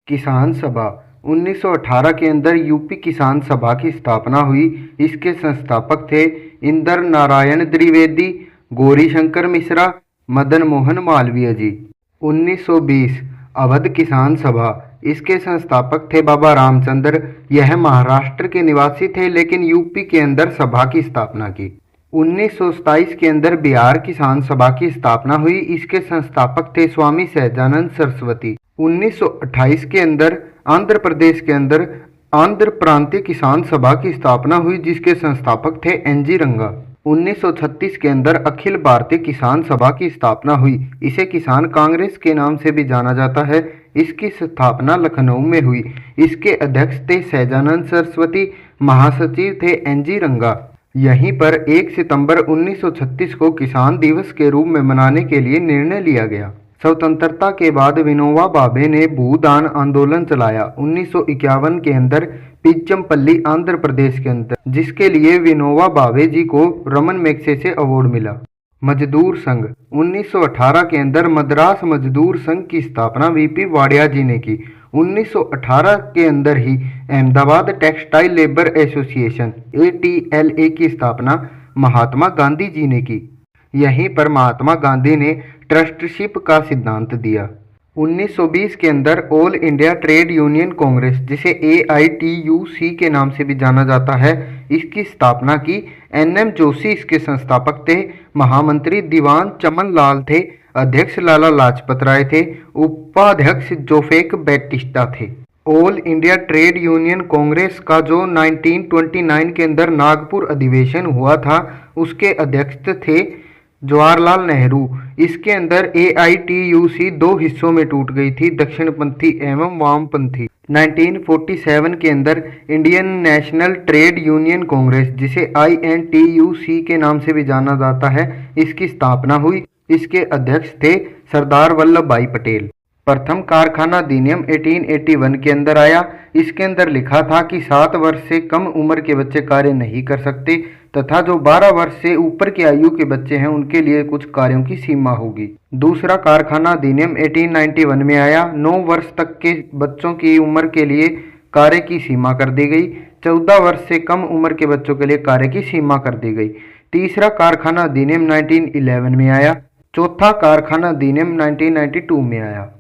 किसान सभा 1918 के अंदर यूपी किसान सभा की स्थापना हुई। इसके संस्थापक थे इंदर नारायण द्विवेदी, गौरीशंकर मिश्रा, मदन मोहन मालवीय जी। 1920 अवध किसान सभा, इसके संस्थापक थे बाबा रामचंद्र। यह महाराष्ट्र के निवासी थे लेकिन यूपी के अंदर सभा की स्थापना की। 1927 के अंदर बिहार किसान सभा की स्थापना हुई। इसके संस्थापक थे स्वामी सहजानंद सरस्वती। 1928 के अंदर आंध्र प्रदेश के अंदर आंध्र प्रांतीय किसान सभा की स्थापना हुई, जिसके संस्थापक थे एनजी रंगा। 1936 के अंदर अखिल भारतीय किसान सभा की स्थापना हुई। इसे किसान कांग्रेस के नाम से भी जाना जाता है। इसकी स्थापना लखनऊ में हुई। इसके अध्यक्ष थे सहजानंद सरस्वती, महासचिव थे एनजी रंगा। यहीं पर 1 सितंबर 1936 को किसान दिवस के रूप में मनाने के लिए निर्णय लिया गया। स्वतंत्रता के बाद विनोबा भावे ने भूदान आंदोलन चलाया 1951 के अंदर पिच्चमपल्ली आंध्र प्रदेश के अंदर, जिसके लिए विनोबा भावे जी को रमन मैग्सेसे अवार्ड मिला। मजदूर संघ 1918 के अंदर मद्रास मजदूर संघ की स्थापना वीपी वाडिया जी ने की। 1918 के अंदर ही Ahmedabad textile labour association ATLA की स्थापना महात्मा गांधी जी ने की। यहीं पर महात्मा गांधी ने ट्रस्टशिप का सिद्धांत दिया। 1920 के अंदर all India trade union Congress, जिसे AITUC के नाम से भी जाना जाता है, इसकी स्थापना की। NM जोशी इसके संस्थापक थे। महामंत्री दीवान चमन लाल थे। अध्यक्ष लाला लाजपत राय थे। उपाध्यक्ष जोसेफ बैटिस्टा थे। All India trade union Congress का जो 1929 के अंदर नागपुर अधिवेशन हुआ था, उसके अध्यक्ष थे जवाहरलाल नेहरू। इसके अंदर AITUC दो हिस्सों में टूट गई थी, दक्षिणपंथी एवं वामपंथी। 1947 के अंदर Indian national trade union Congress, जिसे INTUC के नाम से भी जाना जाता है, इसकी स्थापना हुई। इसके अध्यक्ष थे सरदार वल्लभ भाई पटेल। प्रथम कारखाना अधिनियम 1881 के अंदर आया। इसके अंदर लिखा था कि 7 वर्ष से कम उम्र के बच्चे कार्य नहीं कर सकते तथा जो 12 वर्ष से ऊपर की आयु के बच्चे हैं उनके लिए कुछ कार्यों की सीमा होगी। दूसरा कारखाना अधिनियम 1891 में आया। 9 वर्ष तक के बच्चों की उम्र के लिए कार्य की सीमा कर दी गई। 14 वर्ष से कम उम्र के बच्चों के लिए कार्य की सीमा कर दी गई। तीसरा कारखाना अधिनियम 1911 में आया। चौथा कारखाना अधिनियम 1992 में आया।